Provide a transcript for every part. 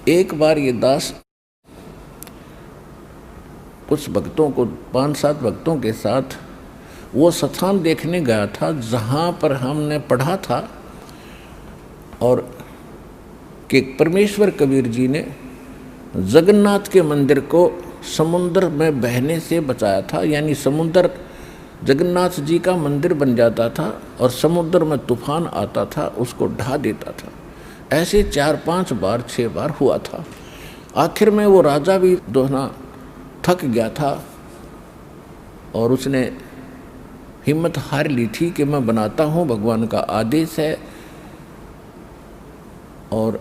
एक बार ये दास कुछ भक्तों को 5-7 भक्तों के साथ वो स्थान देखने गया था जहाँ पर हमने पढ़ा था और कि परमेश्वर कबीर जी ने जगन्नाथ के मंदिर को समुद्र में बहने से बचाया था। यानी समुद्र, जगन्नाथ जी का मंदिर बन जाता था और समुद्र में तूफान आता था, उसको ढा देता था। ऐसे 4-5 बार 6 बार हुआ था। आखिर में वो राजा भी दोहना थक गया था और उसने हिम्मत हार ली थी कि मैं बनाता हूँ, भगवान का आदेश है और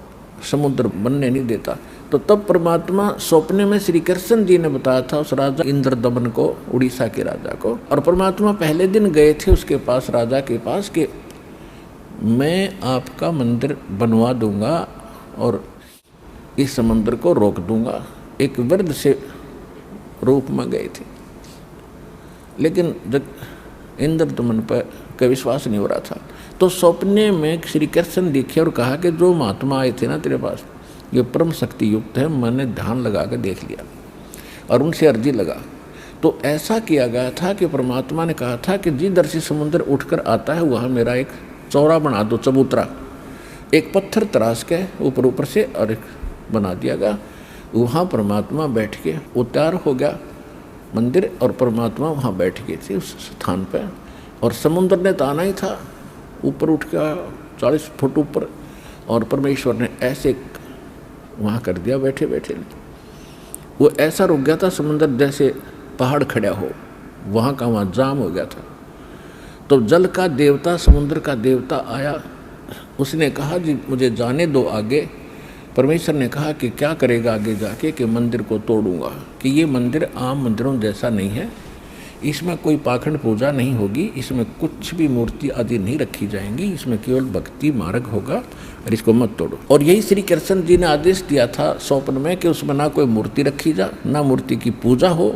समुद्र बनने नहीं देता। तो तब परमात्मा स्वप्ने में श्री कृष्ण जी ने बताया था उस राजा इंद्रदमन को, उड़ीसा के राजा को। और परमात्मा पहले दिन गए थे उसके पास, राजा के पास, कि मैं आपका मंदिर बनवा दूंगा और इस समुद्र को रोक दूंगा। एक वृद्ध से रूप में गए थे, लेकिन जब इंद्रदमन पर का विश्वास नहीं हो रहा था तो सपने में श्री कृष्ण दिखे और कहा कि जो महात्मा आए थे ना तेरे पास, ये परम शक्ति युक्त है, मैंने ध्यान लगा कर देख लिया और उनसे अर्जी लगा। तो ऐसा किया गया था कि परमात्मा ने कहा था कि जिधर से समुद्र उठकर आता है वहाँ मेरा एक चौरा बना दो, चबूतरा, एक पत्थर तराश के ऊपर से और एक बना दिया गया। वहाँ परमात्मा बैठ के उतार हो गया मंदिर और परमात्मा वहाँ बैठ गए थे उस स्थान पर। और समुद्र ने तो आना ही था, ऊपर उठ गया 40 फुट ऊपर, और परमेश्वर ने ऐसे वहाँ कर दिया बैठे बैठे। वो ऐसा रुक गया था समुद्र जैसे पहाड़ खड़ा हो, वहाँ का वहाँ जाम हो गया था। तो जल का देवता, समुद्र का देवता आया, उसने कहा जी मुझे जाने दो आगे। परमेश्वर ने कहा कि क्या करेगा आगे जाके, कि मंदिर को तोड़ूंगा, कि ये मंदिर आम मंदिरों जैसा नहीं है, इसमें कोई पाखंड पूजा नहीं होगी, इसमें कुछ भी मूर्ति आदि नहीं रखी जाएंगी, इसमें केवल भक्ति मार्ग होगा और इसको मत तोड़ो। और यही श्री कृष्ण जी ने आदेश दिया था स्वप्न में कि उसमें ना कोई मूर्ति रखी जा, ना मूर्ति की पूजा हो।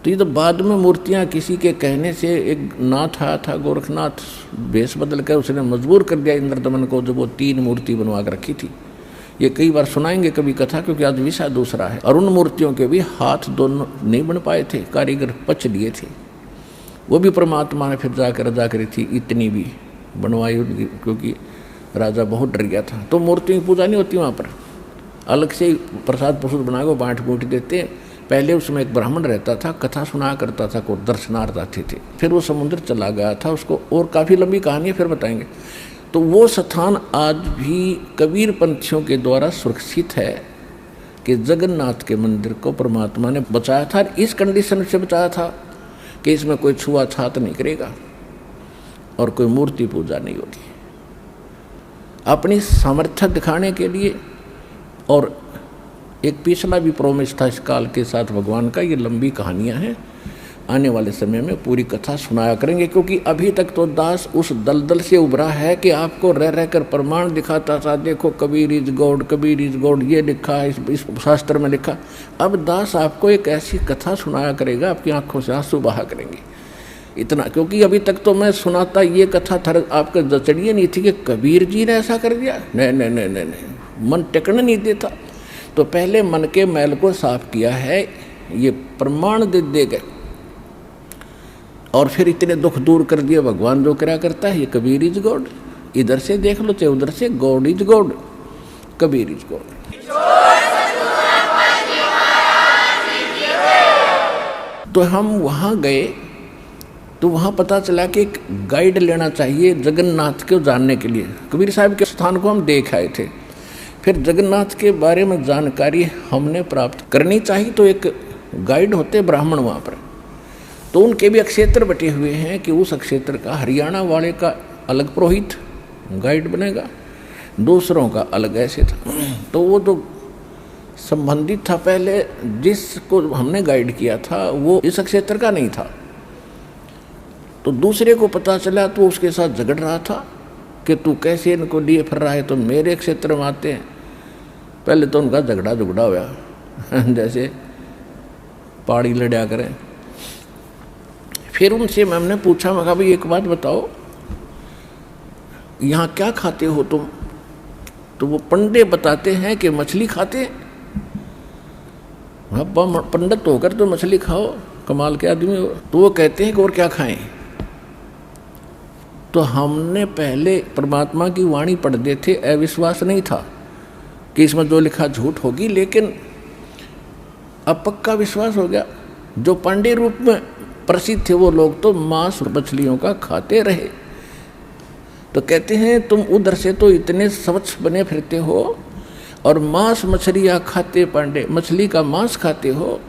तो ये तो बाद में मूर्तियाँ किसी के कहने से एक नाथ आया था, गोरखनाथ, भेष बदल कर उसने मजबूर कर दिया इंद्रदमन को, जब वो 3 मूर्ति बनवा कर रखी थी। ये कई बार सुनाएंगे कभी कथा, क्योंकि आज विषय दूसरा है। और उन मूर्तियों के भी हाथ दोनों नहीं बन पाए थे, कारीगर पच लिए थे। वो भी परमात्मा ने फिर जाकर रजा करी थी, इतनी भी बनवाई उनकी, क्योंकि राजा बहुत डर गया था। तो मूर्तियों की पूजा नहीं होती वहाँ पर, अलग से ही प्रसाद प्रसूद बना को बाँट बूट देते। पहले उसमें एक ब्राह्मण रहता था, कथा सुना करता था, को दर्शनार्थ आते थे। फिर वो समुद्र चला गया था, उसको और काफ़ी लंबी कहानी है, फिर बताएंगे। तो वो स्थान आज भी कबीर पंथियों के द्वारा सुरक्षित है कि जगन्नाथ के मंदिर को परमात्मा ने बचाया था। इस कंडीशन से बचाया था कि इसमें कोई छुआछात नहीं करेगा और कोई मूर्ति पूजा नहीं होगी। अपनी सामर्थ्य दिखाने के लिए। और एक पिछला भी प्रोमिस था इस काल के साथ भगवान का। ये लंबी कहानियाँ हैं, आने वाले समय में पूरी कथा सुनाया करेंगे, क्योंकि अभी तक तो दास उस दलदल से उभरा है कि आपको रह रह कर प्रमाण दिखाता था, देखो Kabir is God, Kabir is God, ये लिखा है इस शास्त्र में लिखा। अब दास आपको एक ऐसी कथा सुनाया करेगा, आपकी आंखों से आंसू बहा करेंगे इतना। क्योंकि अभी तक तो मैं सुनाता ये कथा थर आपके जचड़िए नहीं थी कि कबीर जी ने ऐसा कर दिया, नहीं, मन टेकने नहीं देता। तो पहले मन के मैल को साफ किया है, ये प्रमाण दे देगा और फिर इतने दुख दूर कर दिए। भगवान जो क्या करता है, ये कबीर इज गॉड, इधर से देख लो चाहे उधर से, God is God, Kabir is God. तो हम वहाँ गए तो वहाँ पता चला कि एक गाइड लेना चाहिए जगन्नाथ को जानने के लिए। कबीर साहब के स्थान को हम देख आए थे, फिर जगन्नाथ के बारे में जानकारी हमने प्राप्त करनी चाहिए। तो एक गाइड होते ब्राह्मण वहाँ पर, तो उनके भी अक्षेत्र बटे हुए हैं कि उस अक्षेत्र का हरियाणा वाले का अलग पुरोहित गाइड बनेगा, दूसरों का अलग ऐसे था। तो वो जो संबंधित था पहले जिसको हमने गाइड किया था वो इस अक्षेत्र का नहीं था। तो दूसरे को पता चला तो उसके साथ झगड़ रहा था कि तू कैसे इनको लिए फिर रहा है, तो मेरे क्षेत्र में आते हैं। पहले तो उनका झगड़ा हुआ जैसे पहाड़ी लड़ा करें। फिर उनसे मैंने पूछा, मैं कहा भाई एक बात बताओ, यहाँ क्या खाते हो तुम? तो वो पंडे बताते हैं कि मछली खाते, पंडित होकर तो मछली खाओ, कमाल के आदमी हो। तो वो कहते हैं कि और क्या खाएं। तो हमने पहले परमात्मा की वाणी पढ़ते थे, अविश्वास नहीं था कि इसमें जो लिखा झूठ होगी, लेकिन अब पक्का विश्वास हो गया। जो पांडे रूप में प्रसिद्ध थे वो लोग तो मांस और मछलियों का खाते रहे। तो कहते हैं तुम उधर से तो इतने स्वच्छ बने फिरते हो और मांस मछलियाँ खाते, पांडे मछली का मांस खाते हो,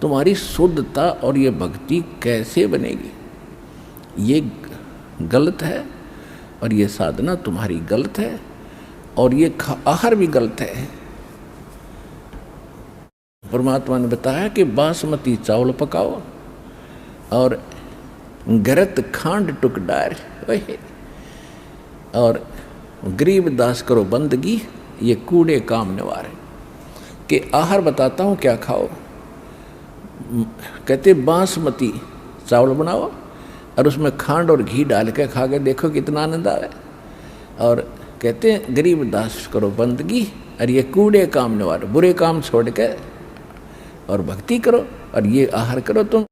तुम्हारी शुद्धता और ये भक्ति कैसे बनेगी? ये गलत है और ये साधना तुम्हारी गलत है और ये आहार भी गलत है। परमात्मा ने बताया कि बासमती चावल पकाओ और गरत खांड टुक डार और गरीब दास करो बंदगी, ये कूड़े काम निवारे। कि आहार बताता हूँ क्या खाओ। कहते बासमती चावल बनाओ और उसमें खांड और घी डाल के खा के देखो कितना आनंद आवे। और कहते हैं गरीब दास करो बंदगी और ये कूड़े काम निवारो, बुरे काम छोड़ के और भक्ति करो और ये आहार करो तुम।